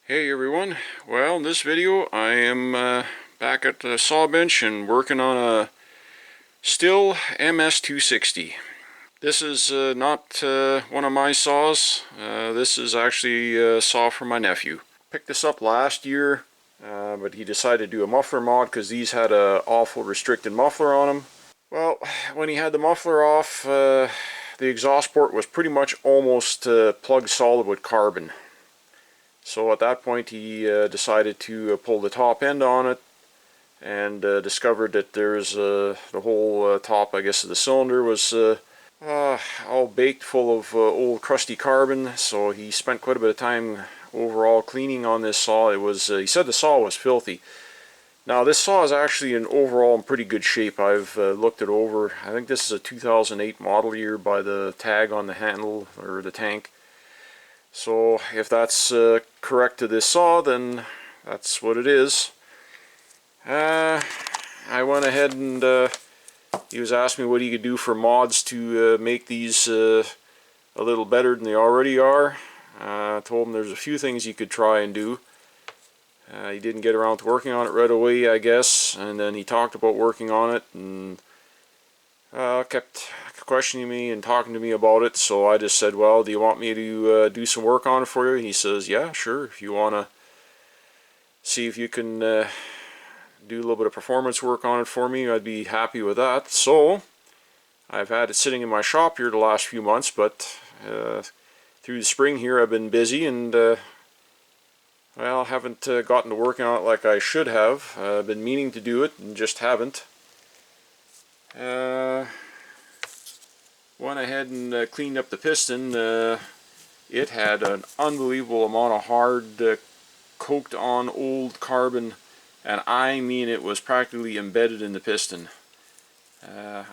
Hey everyone, well in this video I am back at the saw bench and working on a Stihl MS260. This is not one of my saws. This is actually a saw for my nephew. Picked this up last year, but he decided to do a muffler mod because these had a awful restricted muffler on them. Well, when he had the muffler off, the exhaust port was pretty much almost plug solid with carbon. So at that point he decided to pull the top end on it and discovered that there's the whole top, I guess, of the cylinder was all baked full of old crusty carbon. So he spent quite a bit of time overall cleaning on this saw. It was he said the saw was filthy. Now this saw is actually overall in pretty good shape. I've looked it over. I think this is a 2008 model year by the tag on the handle or the tank. So if that's correct to this saw, then that's what it is. I went ahead and he was asking me what he could do for mods to make these a little better than they already are. I told him there's a few things you could try and do. He didn't get around to working on it right away, I guess, and then he talked about working on it and kept questioning me and talking to me about it. So I just said, well, do you want me to do some work on it for you? He says, yeah, sure, if you want to see if you can do a little bit of performance work on it for me, I'd be happy with that. So I've had it sitting in my shop here the last few months, but through the spring here I've been busy and well, haven't gotten to working on it like I should have. I've been meaning to do it and just haven't. Went ahead and cleaned up the piston. It had an unbelievable amount of hard coked on old carbon, and I mean it was practically embedded in the piston.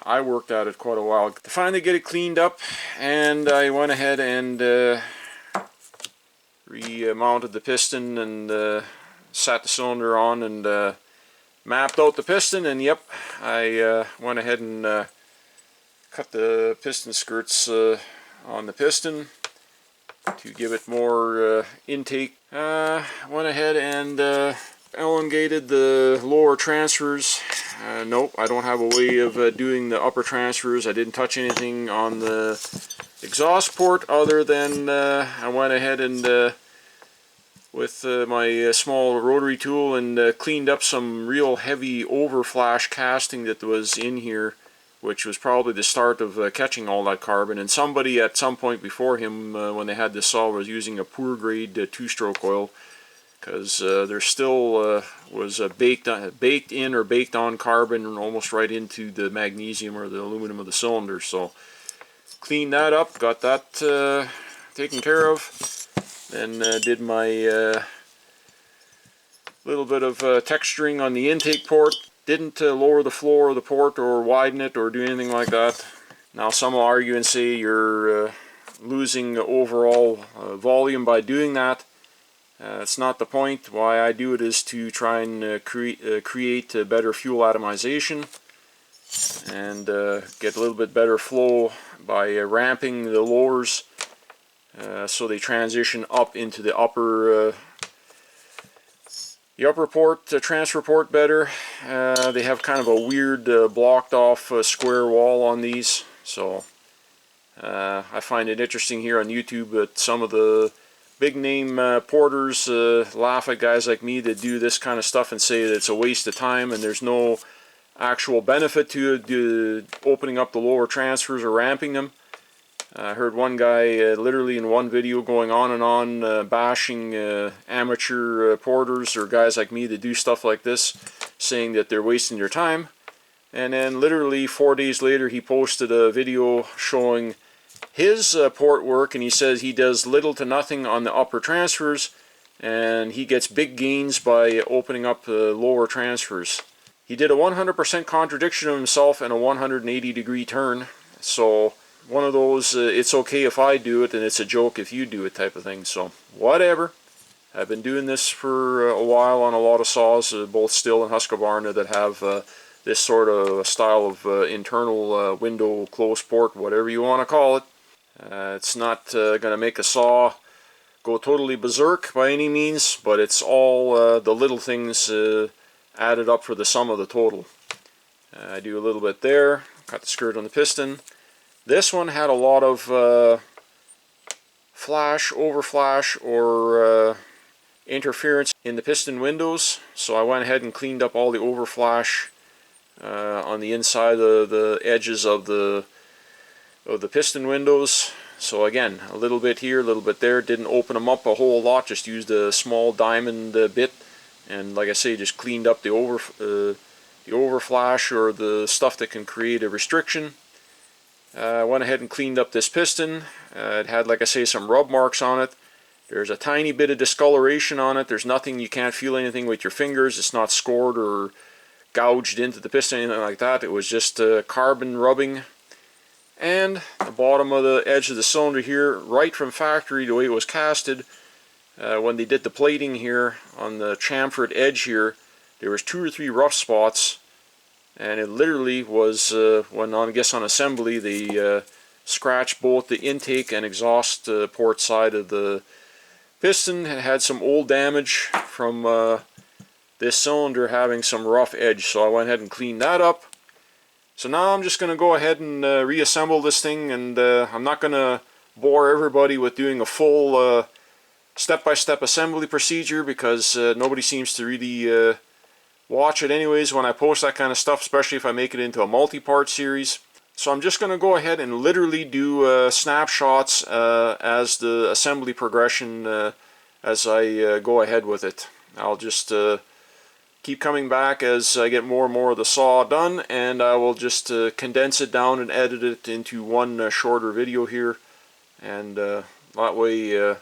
I worked at it quite a while to finally get it cleaned up, and I went ahead and remounted the piston and sat the cylinder on and mapped out the piston, and yep, I went ahead and cut the piston skirts on the piston to give it more intake. Went ahead and elongated the lower transfers. Nope, I don't have a way of doing the upper transfers. I didn't touch anything on the exhaust port other than I went ahead and with my small rotary tool and cleaned up some real heavy overflash casting that was in here, which was probably the start of catching all that carbon. And somebody at some point before him, when they had this saw, was using a poor grade two-stroke oil, because there still was baked in or baked on carbon almost right into the magnesium or the aluminum of the cylinder. So cleaned that up, got that taken care of. Then did my little bit of texturing on the intake port. Didn't lower the floor of the port or widen it or do anything like that. Now some will argue and say you're losing overall volume by doing that. It's not the point. Why I do it is to try and create better fuel atomization and get a little bit better flow by ramping the lowers so they transition up into the upper port, transfer port better. They have kind of a weird blocked off square wall on these, so I find it interesting here on YouTube that some of the big name porters laugh at guys like me that do this kind of stuff and say that it's a waste of time and there's no actual benefit to opening up the lower transfers or ramping them. I heard one guy literally in one video going on and on bashing amateur porters or guys like me that do stuff like this, saying that they're wasting their time. And then literally 4 days later he posted a video showing his port work, and he says he does little to nothing on the upper transfers and he gets big gains by opening up the lower transfers. He did a 100% contradiction of himself and a 180-degree turn. So one of those it's okay if I do it and it's a joke if you do it type of thing. So whatever. I've been doing this for a while on a lot of saws, both Stihl and Husqvarna, that have this sort of style of internal window close port, whatever you want to call it. It's not going to make a saw go totally berserk by any means, but it's all the little things added up for the sum of the total. I do a little bit there, cut the skirt on the piston. This one had a lot of flash, overflash, or interference in the piston windows, so I went ahead and cleaned up all the overflash on the inside of the edges of the piston windows. So again, a little bit here, a little bit there. Didn't open them up a whole lot, just used a small diamond bit, and like I say, just cleaned up the overflash or the stuff that can create a restriction. Went ahead and cleaned up this piston. It had, like I say, some rub marks on it. There's a tiny bit of discoloration on it. There's nothing, you can't feel anything with your fingers. It's not scored or gouged into the piston, anything like that. It was just carbon rubbing. And the bottom of the edge of the cylinder here, right from factory, the way it was casted, when they did the plating here on the chamfered edge here, there was 2 or 3 rough spots, and it literally was, when I guess on assembly, they scratched both the intake and exhaust port side of the piston. It had some old damage from this cylinder having some rough edge, so I went ahead and cleaned that up. So now I'm just going to go ahead and reassemble this thing, and I'm not going to bore everybody with doing a full step-by-step assembly procedure, because nobody seems to really watch it anyways when I post that kind of stuff, especially if I make it into a multi-part series. So I'm just going to go ahead and literally do snapshots as the assembly progression as I go ahead with it. I'll just keep coming back as I get more and more of the saw done, and I will just condense it down and edit it into one shorter video here, and that way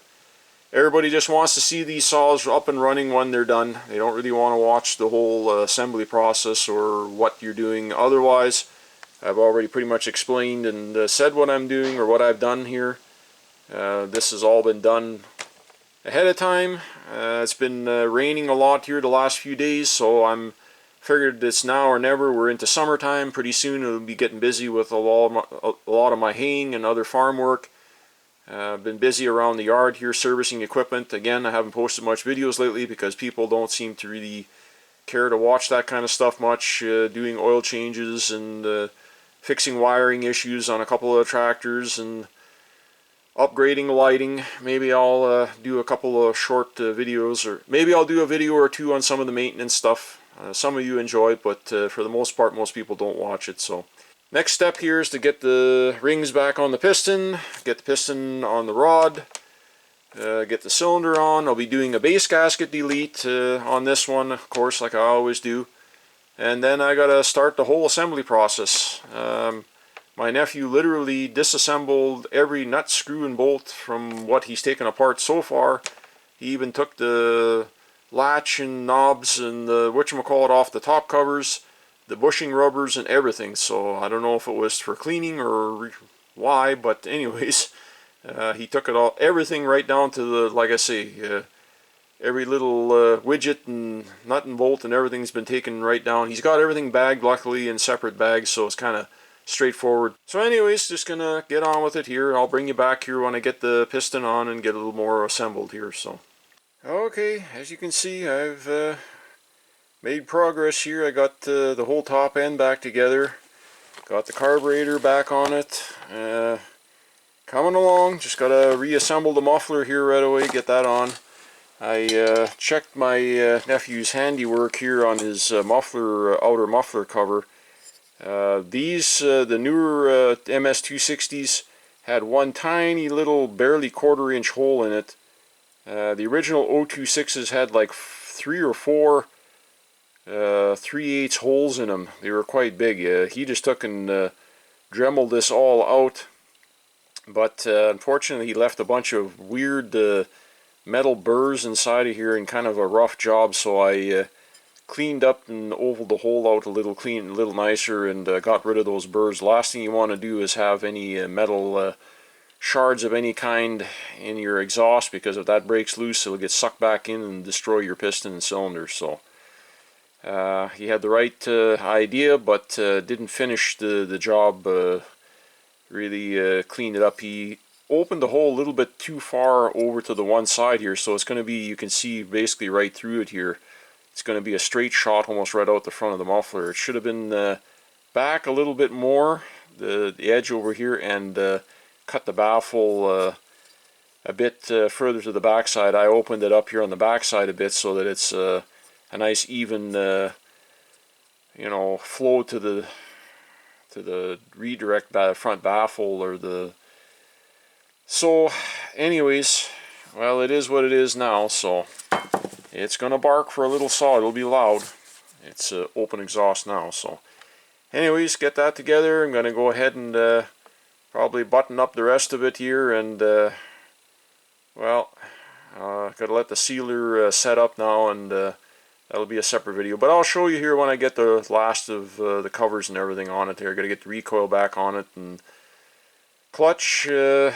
everybody just wants to see these saws up and running when they're done. They don't really want to watch the whole assembly process or what you're doing otherwise. I've already pretty much explained and said what I'm doing or what I've done here. This has all been done ahead of time. It's been raining a lot here the last few days, so I'm figured it's now or never. We're into summertime. Pretty soon it'll be getting busy with a lot of my haying and other farm work. I've been busy around the yard here servicing equipment. Again, I haven't posted much videos lately because people don't seem to really care to watch that kind of stuff much. Doing oil changes and fixing wiring issues on a couple of tractors and upgrading lighting. Maybe I'll do a couple of short videos, or maybe I'll do a video or two on some of the maintenance stuff. Some of you enjoy it, but for the most part most people don't watch it. So next step here is to get the rings back on the piston, get the piston on the rod, get the cylinder on. I'll be doing a base gasket delete on this one, of course, like I always do. And then I gotta start the whole assembly process. My nephew literally disassembled every nut, screw, and bolt from what he's taken apart so far. He even took the latch and knobs and the whatchamacallit off the top covers, the bushing rubbers and everything. So I don't know if it was for cleaning or why, but anyways, he took it all, everything right down to the, like I say, every little widget and nut and bolt and everything's been taken right down. He's got everything bagged, luckily, in separate bags, so it's kind of straightforward. So anyways, just gonna get on with it here. I'll bring you back here when I get the piston on and get a little more assembled here. So okay, as you can see, I've made progress here. I got the whole top end back together, got the carburetor back on it, coming along. Just gotta reassemble the muffler here right away, get that on. I checked my nephew's handiwork here on his muffler, outer muffler cover. The newer MS260s had one tiny little barely quarter-inch hole in it. The original 026s had like 3 or 4 3/8 holes in them. They were quite big. He just took and dremeled this all out, but unfortunately he left a bunch of weird metal burrs inside of here in kind of a rough job, so I cleaned up and ovaled the hole out a little nicer, and got rid of those burrs. Last thing you want to do is have any metal shards of any kind in your exhaust, because if that breaks loose it'll get sucked back in and destroy your piston and cylinder. So he had the right idea, but didn't finish the job. Really cleaned it up. He opened the hole a little bit too far over to the one side here, so it's going to be, you can see basically right through it here. It's going to be a straight shot almost right out the front of the muffler. It should have been back a little bit more, the edge over here, and cut the baffle a bit further to the backside. I opened it up here on the backside a bit so that it's a nice even you know, flow to the redirect front baffle or the. So anyways, well, it is what it is now, so it's gonna bark for a little saw. It'll be loud. It's open exhaust now, so anyways, get that together. I'm gonna go ahead and probably button up the rest of it here, and well, gotta let the sealer set up now, and that'll be a separate video. But I'll show you here when I get the last of the covers and everything on it there. Gotta get the recoil back on it, and clutch, it's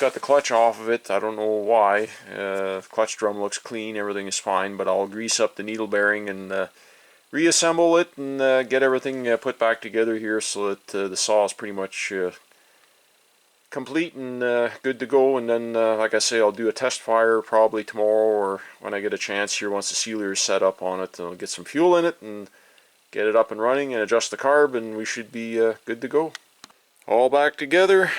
got the clutch off of it. I don't know why. Clutch drum looks clean, everything is fine, but I'll grease up the needle bearing and reassemble it and get everything put back together here so that the saw is pretty much complete and good to go. And then like I say, I'll do a test fire probably tomorrow or when I get a chance here once the sealer is set up on it. I'll get some fuel in it and get it up and running and adjust the carb, and we should be good to go. All back together.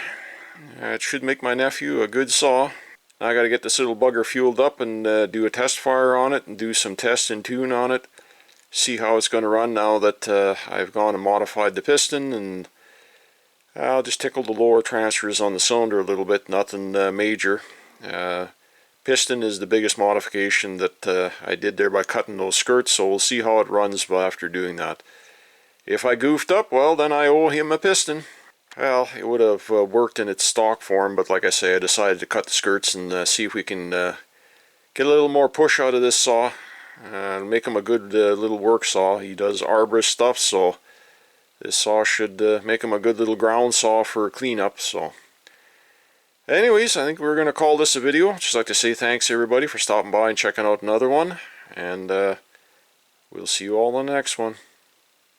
It should make my nephew a good saw. Now I got to get this little bugger fueled up and do a test fire on it and do some test and tune on it. See how it's going to run now that I've gone and modified the piston, and I'll just tickle the lower transfers on the cylinder a little bit, nothing major. Piston is the biggest modification that I did there by cutting those skirts, so we'll see how it runs after doing that. If I goofed up, well, then I owe him a piston. Well, it would have worked in its stock form, but like I say, I decided to cut the skirts and see if we can get a little more push out of this saw. Make him a good little work saw. He does arborist stuff, so this saw should make him a good little ground saw for cleanup. So anyways, I think we're going to call this a video. Just like to say thanks everybody for stopping by and checking out another one, and we'll see you all on the next one.